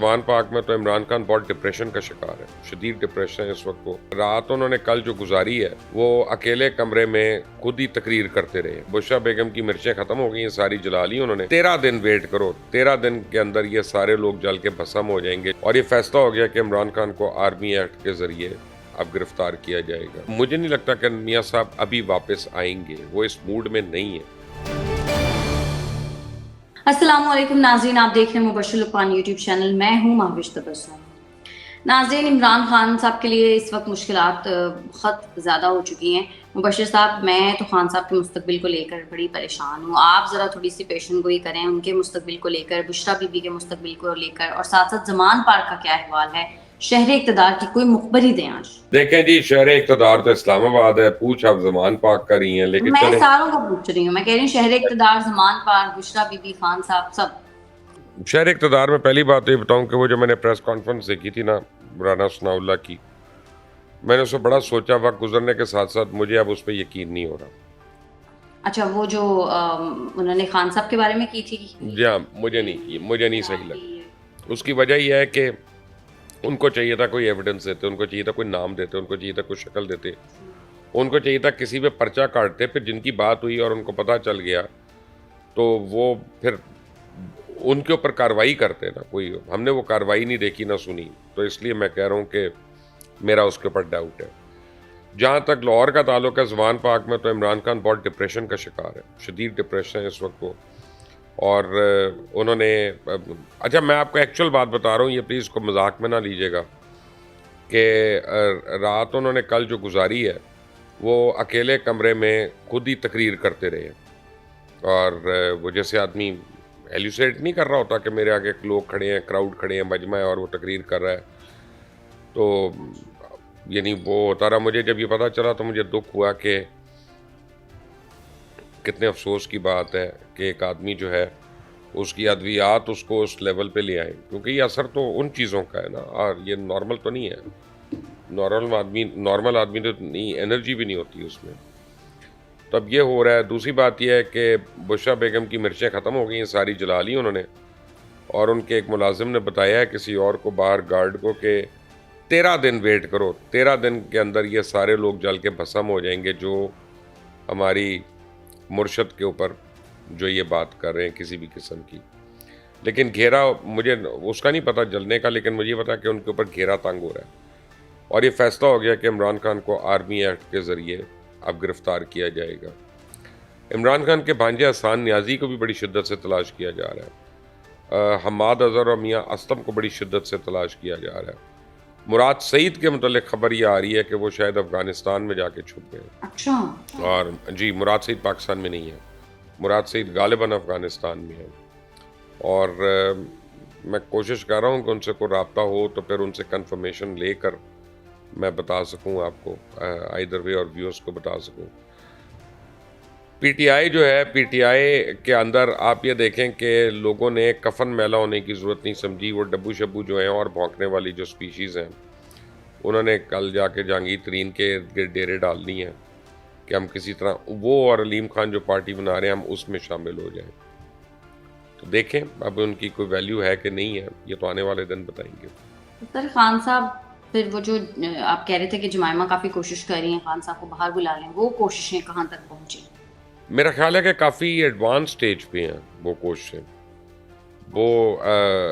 जवान पाक में तो इमरान खान बहुत डिप्रेशन का शिकार है, शदीद डिप्रेशन है इस वक्त को। रात उन्होंने कल जो गुजारी है वो अकेले कमरे में खुद ही तकरीर करते रहे। बुशरा बेगम की मिर्चें खत्म हो गई हैं, सारी जला ली उन्होंने। 13 दिन वेट करो, 13 दिन के अंदर ये सारे लोग जल के भस्म हो जाएंगे। और ये फैसला हो गया कि इमरान खान को आर्मी एक्ट के जरिए अब गिरफ्तार किया जाएगा। मुझे नहीं लगता कि मियां साहब अभी वापस आएंगे, वो इस मूड में नहीं है। अस्सलाम वालेकुम नाज़रीन, आप देख रहे हैं मुबश्शिर लुक़मान यूट्यूब चैनल। मैं हूं महविश तबस्सुम। नाज़रीन, इमरान खान साहब के लिए इस वक्त मुश्किलात बहुत ज़्यादा हो चुकी हैं। मुबश्शिर साहब, मैं तो खान साहब के मुस्तकबिल को लेकर बड़ी परेशान हूँ। आप ज़रा थोड़ी सी पेशन गोई करें उनके मुस्तकबिल को लेकर, बुशरा बीबी के मुस्तकबिल को लेकर, और साथ साथ ज़मान पार्क का क्या अहवाल है, शहर इक़्तिदार की कोई मुखबरी दें आज। देखें जी, शहर इक़्तिदार तो इस्लामाबाद है, पूछ आप ज़मान पाक कर रही हैं, लेकिन मैं चले सारों को पूछ रही हूँ। मैं कह रही हूँ शहर इक़्तिदार, ज़मान पार्क, बुशरा बीबी, खान साहब, सब। शहर इक़्तिदार में पहली बात तो ये बताऊं कि वो जो मैंने प्रेस कॉन्फ्रेंस देखी थी ना राना सनाउल्लाह की, मैंने उसको बड़ा सोचा। वक्त गुजरने के साथ साथ मुझे अब उस पर यकीन नहीं हो रहा। अच्छा, वो जो उन्होंने खान साहब के बारे में की थी। जी हाँ, मुझे नहीं सही लगा। उसकी वजह यह है कि उनको चाहिए था कोई एविडेंस देते, उनको चाहिए था कोई नाम देते, उनको चाहिए था कोई शक्ल देते, उनको चाहिए था किसी पे पर्चा काटते। फिर जिनकी बात हुई और उनको पता चल गया तो वो फिर उनके ऊपर कार्रवाई करते ना। कोई हमने वो कार्रवाई नहीं देखी ना सुनी, तो इसलिए मैं कह रहा हूँ कि मेरा उसके ऊपर डाउट है। जहाँ तक लाहौर का ताल्लुक है, ज़मान पाक में तो इमरान खान बहुत डिप्रेशन का शिकार है, शदीद डिप्रेशन है इस वक्त को। और उन्होंने अच्छा, मैं आपको एक्चुअल बात बता रहा हूँ, ये प्लीज़ को मजाक में ना लीजिएगा कि रात उन्होंने कल जो गुजारी है वो अकेले कमरे में खुद ही तकरीर करते रहे। और वो जैसे आदमी एल्यूसेट नहीं कर रहा होता कि मेरे आगे लोग खड़े हैं, क्राउड खड़े हैं, मजमा है और वो तकरीर कर रहा है, तो यानी वो होता रहा। मुझे जब ये पता चला तो मुझे दुख हुआ कि कितने अफसोस की बात है कि एक आदमी जो है उसकी अद्वियात उसको उस लेवल पे ले आए, क्योंकि ये असर तो उन चीज़ों का है ना, और ये नॉर्मल तो नहीं है। नॉर्मल आदमी तो नहीं, एनर्जी भी नहीं होती उसमें। तो अब ये हो रहा है। दूसरी बात यह है कि बुशरा बेगम की मिर्चें ख़त्म हो गई हैं, सारी जला ली उन्होंने। और उनके एक मुलाजिम ने बताया है किसी और को, बाहर गार्ड को, कि 13 दिन वेट करो, 13 दिन के अंदर ये सारे लोग जल के भस्म हो जाएंगे जो हमारी मुर्शद के ऊपर जो ये बात कर रहे हैं किसी भी किस्म की। लेकिन घेरा मुझे उसका नहीं पता जलने का, लेकिन मुझे पता कि उनके ऊपर घेरा तंग हो रहा है। और ये फैसला हो गया कि इमरान खान को आर्मी एक्ट के ज़रिए अब गिरफ्तार किया जाएगा। इमरान खान के भांजे हसन नियाज़ी को भी बड़ी शिद्दत से तलाश किया जा रहा है। हमाद अज़हर और मियाँ अस्तम को बड़ी शिद्दत से तलाश किया जा रहा है। मुराद सईद के मुतल्लिक़ खबर ये आ रही है कि वो शायद अफ़गानिस्तान में जाके छुप गए। अच्छा। और जी, मुराद सईद पाकिस्तान में नहीं है, मुराद सईद गालिबन अफ़गानिस्तान में है। और मैं कोशिश कर रहा हूँ कि उनसे कोई रब्ता हो तो फिर उनसे कंफर्मेशन लेकर मैं बता सकूँ आपको, आइदर वे, और व्यूअर्स को बता सकूँ। पीटीआई जो है, पीटीआई के अंदर आप ये देखें कि लोगों ने कफन मैला होने की ज़रूरत नहीं समझी। वो डब्बू शब्बू जो हैं और भौंकने वाली जो स्पीशीज़ हैं, उन्होंने कल जाके जहांगीर तरीन के इर्द गिर्द डेरे डालनी है कि हम किसी तरह वो और अलीम खान जो पार्टी बना रहे हैं हम उसमें शामिल हो जाएं। तो देखें अब उनकी कोई वैल्यू है कि नहीं है, ये तो आने वाले दिन बताएंगे। सर, खान साहब, फिर वो जो आप कह रहे थे कि जुमाइमा काफ़ी कोशिश कर रही हैं खान साहब को बाहर बुला लें, वो कोशिशें कहाँ तक पहुँची? मेरा ख्याल है कि काफ़ी एडवांस स्टेज पे हैं वो कोशिशें। वो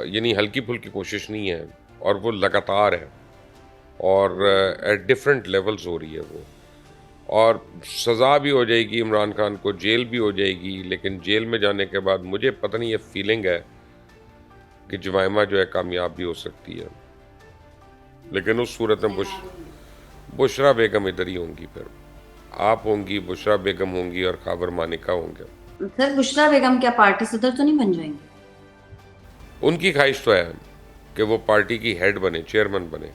यानी हल्की फुल्की कोशिश नहीं है, और वो लगातार है, और एट डिफरेंट लेवल्स हो रही है वो। और सज़ा भी हो जाएगी इमरान खान को, जेल भी हो जाएगी। लेकिन जेल में जाने के बाद मुझे पता नहीं, ये फीलिंग है कि जुमाइमा जो है कामयाब भी हो सकती है। लेकिन उस सूरत में बुशरा बेगम इधर ही होंगी, फिर आप होंगी, बुशरा बेगम होंगी और खाबर मानिका होंगे। सर, बुशरा बेगम क्या पार्टी सदर तो नहीं बन जाएंगी? उनकी ख्वाहिश तो है कि वो पार्टी की हेड बने, चेयरमैन बने,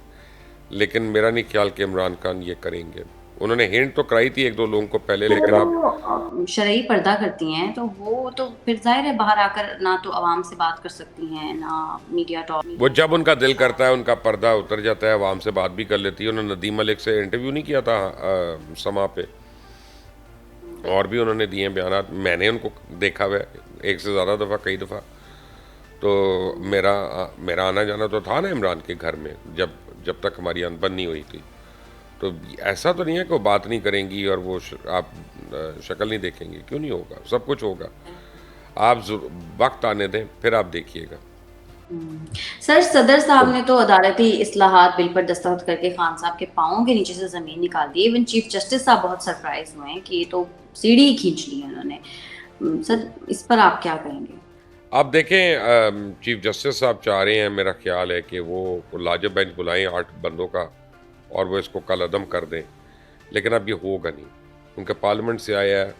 लेकिन मेरा नहीं ख्याल कि इमरान खान ये करेंगे। उन्होंने हिंट तो कराई थी एक दो लोगों को पहले, लेकिन अब वो शरई पर्दा करती हैं, तो वो तो फिर जाहिर है बाहर आकर ना तो आवाम से बात कर सकती हैं, ना मीडिया टॉक। वो जब उनका दिल करता है उनका पर्दा उतर जाता है, आवाम से बात भी कर लेती है। उन्होंने नदीम मलिक से इंटरव्यू नहीं किया था समा पे, और भी उन्होंने दिए बयान। मैंने उनको देखा हुआ है एक से ज़्यादा दफ़ा, कई दफ़ा। तो मेरा आना जाना तो था ना इमरान के घर में, जब तक हमारी अनबन नहीं हुई थी। तो ऐसा तो नहीं है कि वो बात नहीं करेंगी और वो आप शक्ल नहीं देखेंगे, क्यों नहीं होगा, सब कुछ होगा। आप वक्त आने दें, फिर आप देखिएगा। सर, सदर साहब ने तो अदालती इस्लाहात बिल पर दस्तखत करके खान साहब के पाँवों के नीचे से ज़मीन निकाल दी। इवन चीफ जस्टिस साहब बहुत सरप्राइज हुए हैं कि ये तो सीढ़ी ही खींच ली है उन्होंने। सर, इस पर आप क्या कहेंगे? आप देखें, चीफ जस्टिस साहब चाह रहे हैं, मेरा ख्याल है कि वो लार्जर बेंच बुलाएं 8 बंदों का और वो इसको कल अदम कर दें, लेकिन अब ये होगा नहीं। उनके पार्लियामेंट से आया है,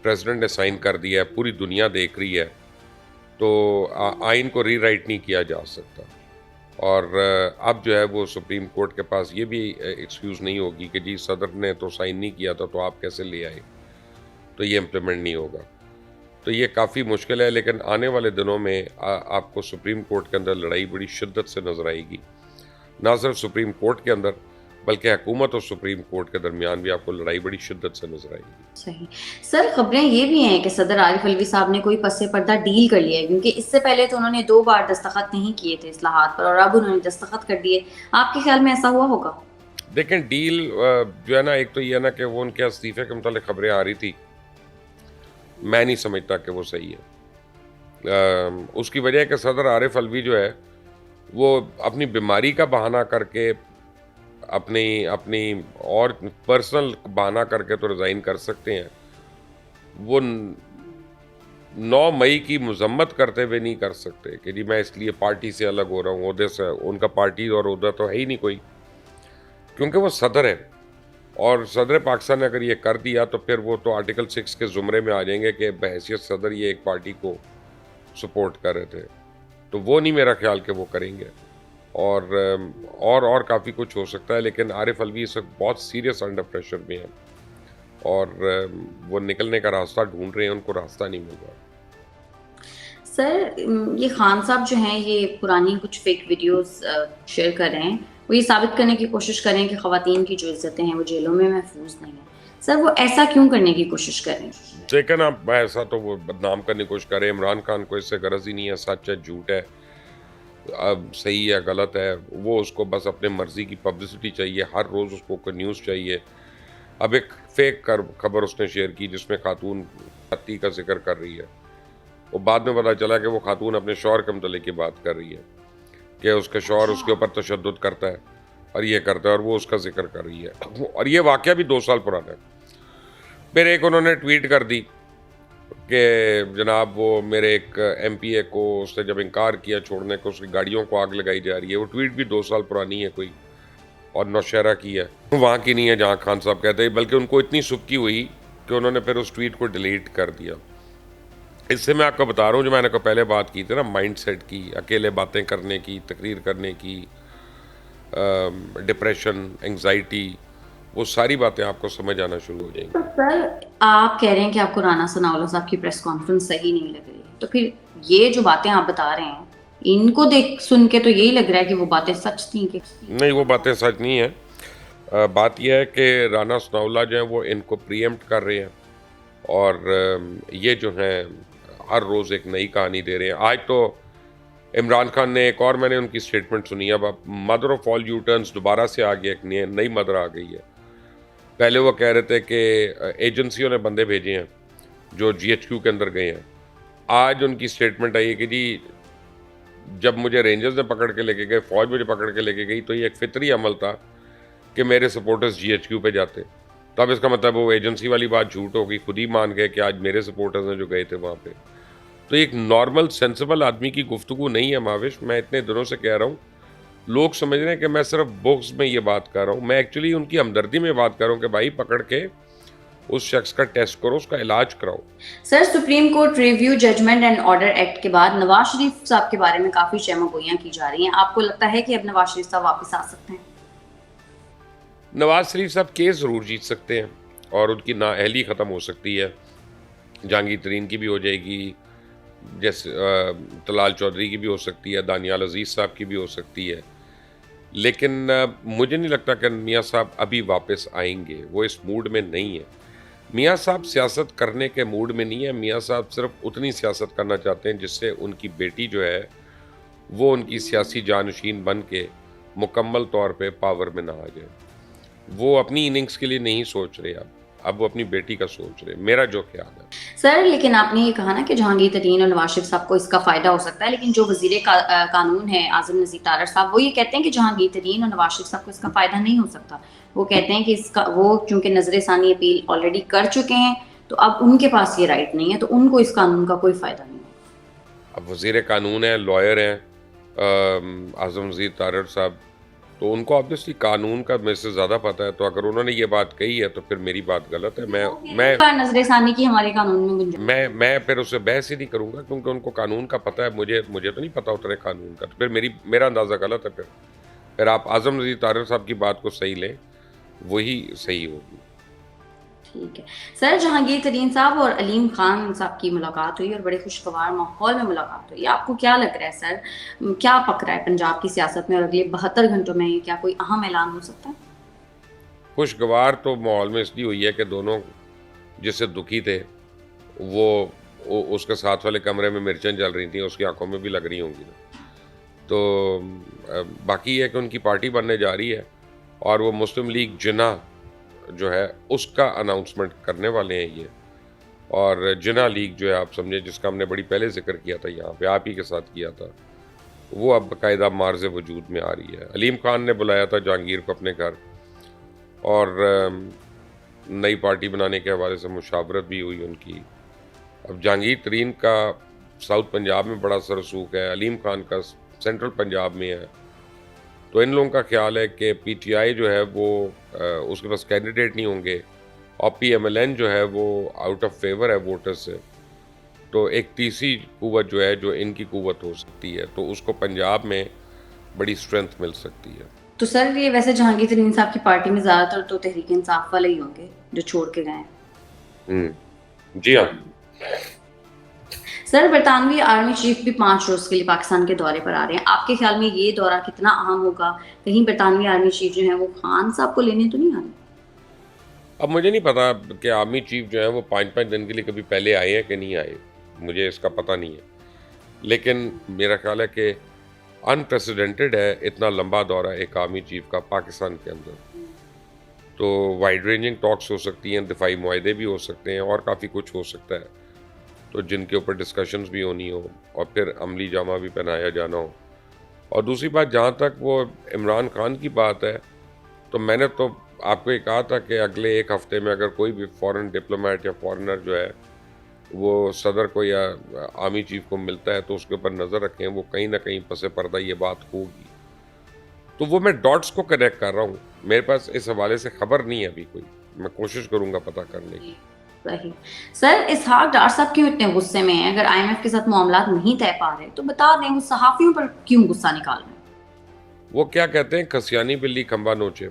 प्रेसिडेंट ने साइन कर दिया है, पूरी दुनिया देख रही है, तो आइन को रीराइट नहीं किया जा सकता। और अब जो है वो सुप्रीम कोर्ट के पास ये भी एक्सक्यूज़ नहीं होगी कि जी सदर ने तो साइन नहीं किया था तो आप कैसे ले आए, तो ये इम्प्लीमेंट नहीं होगा। तो ये काफ़ी मुश्किल है, लेकिन आने वाले दिनों में आपको सुप्रीम कोर्ट के अंदर लड़ाई बड़ी शिद्दत से नज़र आएगी। ना सिर्फ सुप्रीम कोर्ट के अंदर, बल्कि हुकूमत और सुप्रीम कोर्ट के दरमियान भी आपको लड़ाई बड़ी शिद्दत से नजर आएगी। सही। सर, खबरें ये भी हैं कि सदर आरिफ अलवी साहब ने कोई पस्से पर्दा डील कर लिया है, क्योंकि इससे पहले तो उन्होंने 2 बार दस्तखत नहीं किए थे इस्लाहात पर और अब उन्होंने दस्तखत कर दिए। आपके ख्याल में ऐसा हुआ होगा? देखें, डील जो है ना, एक तो ये है ना कि वो उनके इस्तीफे के मुतालिक खबरें आ रही थी, मैं नहीं समझता कि वो सही है। उसकी वजह है कि सदर आरिफ अलवी जो है वो अपनी बीमारी का बहाना करके, अपनी अपनी और पर्सनल बहाना करके तो रिज़ाइन कर सकते हैं। वो 9 मई की मजम्मत करते हुए नहीं कर सकते कि जी मैं इसलिए पार्टी से अलग हो रहा हूँ, ओहदे से। उनका पार्टी और ओहदा तो है ही नहीं कोई, क्योंकि वो सदर है। और सदर पाकिस्तान ने अगर ये कर दिया तो फिर वो तो आर्टिकल 6 के ज़ुमरे में आ जाएंगे कि बहैसियत सदर ये एक पार्टी को सपोर्ट कर रहे थे। तो वो नहीं मेरा ख्याल कि वो करेंगे। और काफ़ी कुछ हो सकता है, लेकिन आरिफ अलवी इस वक्त बहुत सीरियस अंडर प्रेशर में है और वो निकलने का रास्ता ढूंढ रहे हैं, उनको रास्ता नहीं मिल रहा। सर, ये खान साहब जो हैं ये पुरानी कुछ फेक वीडियोस शेयर कर रहे हैं। वो ये साबित करने की कोशिश कर रहे हैं कि ख़वातीन की जो इज्जतें हैं वो जेलों में महफूज नहीं है। सर, वो ऐसा क्यों करने की कोशिश कर रहे हैं? लेकिन अब ऐसा तो वो बदनाम करने की कोशिश कर रहे हैं। इमरान खान को इससे गरज ही नहीं है, सच है झूठ है, अब सही है गलत है, वो उसको बस अपने मर्जी की पब्लिसिटी चाहिए, हर रोज़ उसको कोई न्यूज़ चाहिए। अब एक फेक खबर उसने शेयर की जिसमें खातून पति का जिक्र कर रही है, वो बाद में पता चला कि वो खातून अपने शौहर के मुतल्लिक की बात कर रही है कि उसके शौहर उसके ऊपर तशद्दुद करता है और ये करता है, और वो उसका जिक्र कर रही है। और ये वाक़या भी 2 साल पुराना है। फिर एक उन्होंने ट्वीट कर दी कि जनाब वो मेरे एक MPA को उसने जब इनकार किया छोड़ने को, उसकी गाड़ियों को आग लगाई जा रही है। वो ट्वीट भी 2 साल पुरानी है कोई, और नौशहरा की है, वहाँ की नहीं है जहाँ खान साहब कहते हैं। बल्कि उनको इतनी सुबकी हुई कि उन्होंने फिर उस ट्वीट को डिलीट कर दिया। इससे मैं आपको बता रहा हूँ, जो मैंने को पहले बात की थी ना, माइंडसेट की, अकेले बातें करने की, तकरीर करने की, डिप्रेशन, एंग्जाइटी, वो सारी बातें आपको समझ आना शुरू हो जाएंगी। तो सर, आप कह रहे हैं कि आपको राना सनाउल्लाह साहब की प्रेस कॉन्फ्रेंस सही नहीं लग रही, तो फिर ये जो बातें आप बता रहे हैं इनको देख सुन के तो यही लग रहा है कि वो बातें सच थी कि नहीं, वो बातें सच नहीं है। बात यह है कि राना सनाउल्लाह जो हैं वो इनको प्रीएम्प्ट कर रहे हैं और ये जो हैं हर रोज़ एक नई कहानी दे रहे हैं। आज तो इमरान खान ने एक और, मैंने उनकी स्टेटमेंट सुनी, अब mother of all you turns दोबारा से आ गया, एक नई मदर आ गई है। पहले वो कह रहे थे कि एजेंसियों ने बंदे भेजे हैं जो GHQ के अंदर गए हैं। आज उनकी स्टेटमेंट आई है कि जी जब मुझे रेंजर्स ने पकड़ के लेके गए, फ़ौज मुझे पकड़ के लेके गई, तो ये एक फितरी अमल था कि मेरे सपोर्टर्स GHQ पे जाते। तो अब इसका मतलब वो एजेंसी वाली बात झूठ होगी, खुद ही मान गए कि आज मेरे सपोर्टर्स हैं जो गए थे वहाँ पे। तो एक नॉर्मल सेंसिबल आदमी की गुफ्तगू नहीं है माविश। मैं इतने दिनों से कह रहा हूँ, लोग समझ रहे हैं कि मैं सिर्फ बुक्स में ये बात कर रहा हूँ, मैं एक्चुअली उनकी हमदर्दी में बात कर रहा हूँ कि भाई पकड़ के उस शख्स का टेस्ट करो, उसका इलाज कराओ। Sir, supreme court review judgement and order act के बाद नवाज शरीफ साहब के बारे में काफी चहमगोइयां की जा रही हैं। आपको लगता है कि अब नवाज शरीफ साहब वापस आ सकते हैं? नवाज शरीफ साहब केस ज़रूर जीत सकते हैं और उनकी नाअहली ख़त्म हो सकती है। जहांगीर तरीन की भी हो जाएगी, जैसे तलाल चौधरी की भी हो सकती है, दानियाल अजीज़ साहब की भी हो सकती है। लेकिन मुझे नहीं लगता कि मियाँ साहब अभी वापस आएंगे, वो इस मूड में नहीं है। मियाँ साहब सियासत करने के मूड में नहीं है। मियाँ साहब सिर्फ उतनी सियासत करना चाहते हैं जिससे उनकी बेटी जो है वो उनकी सियासी जानशीन बन के मुकम्मल तौर पे पावर में ना आ जाए। वो अपनी इनिंग्स के लिए नहीं सोच रहे अब वो अपनी बेटी का सोच रहे, मेरा जो ख्याल है। सर लेकिन आपने ये कहा ना कि जहांगीर तरीन और नवाज शरीफ साहब को इसका फ़ायदा हो सकता है, लेकिन जो कानून है आज़म नज़ीर तारड़ साहब, वो ये कहते हैं कि जहांगीर तरीन और नवाज शरीफ साहब को इसका फ़ायदा नहीं हो सकता। वो कहते हैं कि इसका वो चूंकि नजर सानी अपील ऑलरेडी कर चुके हैं, तो अब उनके पास ये राइट नहीं है, तो उनको इस कानून का कोई फ़ायदा नहीं होगा। अब वज़ीर कानून है, लॉयर हैं आज़म नज़ीर तारड़ साहब, तो उनको ऑब्वियसली कानून का मेरे से ज़्यादा पता है। तो अगर उन्होंने ये बात कही है तो फिर मेरी बात गलत है। नजर सानी की हमारे कानून में गुंजाइश मैं फिर उससे बहस ही नहीं करूँगा, क्योंकि उनको कानून का पता है, मुझे तो नहीं पता उतने कानून का। तो फिर मेरा अंदाज़ा गलत है। फिर आप आज़म नज़ीर तारड़ साहब की बात को सही लें, वही सही होगी। ठीक है सर, जहांगीर तरीन साहब और अलीम खान साहब की मुलाकात हुई और बड़े खुशगवार माहौल में मुलाकात हुई। आपको क्या लग रहा है सर, क्या पक रहा है पंजाब की सियासत में और अगले 72 घंटों में क्या कोई अहम ऐलान हो सकता है? खुशगवार तो माहौल में इसलिए हुई है कि दोनों जिससे दुखी थे वो उसके साथ वाले कमरे में मिर्चें जल रही थी, उसकी आंखों में भी लग रही होंगी ना। तो बाकी है कि उनकी पार्टी बनने जा रही है और वो मुस्लिम लीग जिन्ना जो है उसका अनाउंसमेंट करने वाले हैं ये। और जिन्ना लीग जो है, आप समझे, जिसका हमने बड़ी पहले जिक्र किया था यहाँ पे, आप ही के साथ किया था, वो अब बाकायदा मार्ज वजूद में आ रही है। अलीम खान ने बुलाया था जहांगीर को अपने घर और नई पार्टी बनाने के हवाले से मुशावरत भी हुई उनकी। अब जहांगीर तरीन का साउथ पंजाब में बड़ा सरसूख है, अलीम खान का सेंट्रल पंजाब में है। तो इन लोगों का ख्याल है कि पीटीआई जो है वो उसके पास कैंडिडेट नहीं होंगे और पीएमएलएन जो है वो आउट ऑफ फेवर है वोटर्स से। तो एक तीसरी कुव्वत जो है, जो इनकी कुव्वत हो सकती है, तो उसको पंजाब में बड़ी स्ट्रेंथ मिल सकती है। तो सर ये वैसे जहांगीर तरीन साहब की पार्टी में ज़्यादातर तो तहरीक इंसाफ वाले ही होंगे जो छोड़ के गए हैं। जी हाँ। सर बरतानवी आर्मी चीफ भी 5 रोज के लिए पाकिस्तान के दौरे पर आ रहे हैं। आपके ख्याल में ये दौरा कितना अहम होगा? कहीं बरतानवी आर्मी चीफ जो है वो खान साहब को लेने तो नहीं आ रहे? अब मुझे नहीं पता कि आर्मी चीफ जो है वो 5-5 दिन के लिए कभी पहले आए हैं कि नहीं आए, मुझे इसका पता नहीं है। लेकिन मेरा ख्याल है कि अनप्रेसिडेंटेड है इतना लंबा दौरा एक आर्मी चीफ का पाकिस्तान के अंदर। तो वाइड रेंजिंग टॉक्स हो सकती हैं, दिफाई मुआहदे भी हो सकते हैं और काफ़ी कुछ हो सकता है, तो जिनके ऊपर डिस्कशंस भी होनी हो और फिर अमली जामा भी पहनाया जाना हो। और दूसरी बात, जहाँ तक वो इमरान खान की बात है, तो मैंने तो आपको ये कहा था कि अगले 1 हफ्ते में अगर कोई भी फॉरेन डिप्लोमेट या फॉरेनर जो है वो सदर को या आर्मी चीफ को मिलता है तो उसके ऊपर नज़र रखें, वो कहीं ना कहीं पसे पर्दा ये बात होगी। तो वो मैं डॉट्स को कनेक्ट कर रहा हूँ, मेरे पास इस हवाले से खबर नहीं है अभी कोई, मैं कोशिश करूँगा पता करने की। सही। सर इसहाक डार साहब क्यों इतने गुस्से में हैं? अगर आईएमएफ के साथ मामला नहीं तय पा रहे तो बता दें, वो सहाफियों पर क्यों गुस्सा निकाल रहे हैं? वो क्या कहते हैं, खसियानी बिल्ली खंबा नोचे।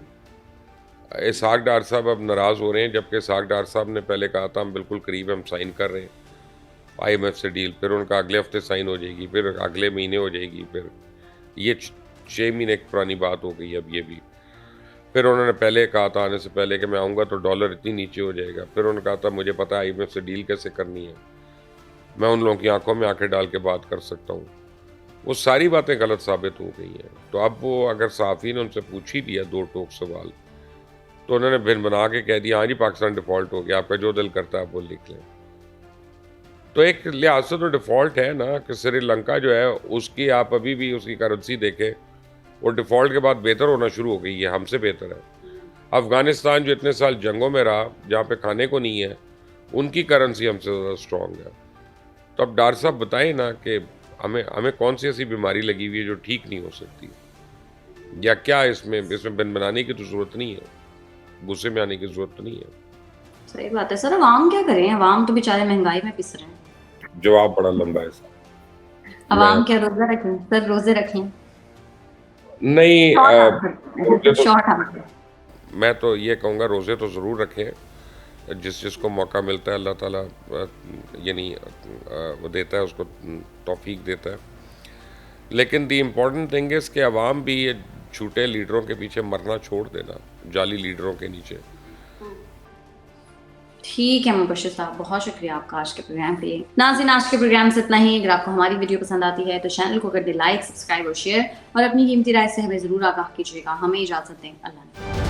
इसहाक डार साहब अब नाराज़ हो रहे हैं, जबकि इसहाक डार साहब ने पहले कहा था हम बिल्कुल करीब, हम साइन कर रहे हैं आईएमएफ से डील। फिर उनका अगले हफ्ते साइन हो जाएगी, फिर अगले महीने हो जाएगी, फिर ये 6 महीने पुरानी बात हो गई अब ये भी। फिर उन्होंने पहले कहा था आने से पहले कि मैं आऊँगा तो डॉलर इतनी नीचे हो जाएगा। फिर उन्होंने कहा था मुझे पता है आईएमएफ से डील कैसे करनी है, मैं उन लोगों की आंखों में आंखें डाल के बात कर सकता हूँ। वो सारी बातें गलत साबित हो गई हैं। तो अब वो अगर सहाफ़ी ने उनसे पूछ ही दिया 2 टोक सवाल, तो उन्होंने भिन बना के कह दिया हाँ जी पाकिस्तान डिफ़ॉल्ट हो गया, आपका जो दिल करता है आप वो लिख लें। तो एक लिहाज से तो डिफ़ॉल्ट है ना कि श्रीलंका जो है उसकी आप अभी भी उसकी करेंसी देखें, वो डिफ़ॉल्ट के बाद बेहतर होना शुरू हो गई है, हमसे बेहतर है। अफ़गानिस्तान जो इतने साल जंगों में रहा, जहाँ पे खाने को नहीं है, उनकी करेंसी हमसे ज़्यादा स्ट्रॉन्ग है। तो अब डार साहब बताएं ना कि हमें कौन सी ऐसी बीमारी लगी हुई है जो ठीक नहीं हो सकती, या क्या इसमें बिन बनाने की तो ज़रूरत नहीं है, गुस्से में आने की ज़रूरत तो नहीं है। सही बात है सर, अवाम क्या करें? अवाम तो बेचारे महंगाई में पिस रहे हैं। जवाब बड़ा लंबा है सर। अवाम क्या रोजा रखें सर? रोजे रखें नहीं, शॉर्ट मैं तो ये कहूँगा रोज़े तो ज़रूर रखें, जिसको मौका मिलता है अल्लाह ताला यानी वो देता है, उसको तौफीक देता है। लेकिन दी इम्पोर्टेंट थिंग इज़ कि अवाम भी ये झूठे लीडरों के पीछे मरना छोड़ देना, जाली लीडरों के नीचे। ठीक है मुबश्शिर साहब, बहुत शुक्रिया आपका आज के प्रोग्राम के लिए। नाज़रीन, आज के प्रोग्राम से इतना ही। अगर आपको हमारी वीडियो पसंद आती है तो चैनल को कर दे लाइक, सब्सक्राइब और शेयर, और अपनी कीमती राय से हमें ज़रूर आगाह कीजिएगा। हमें इजाज़त दें। अल्लाह।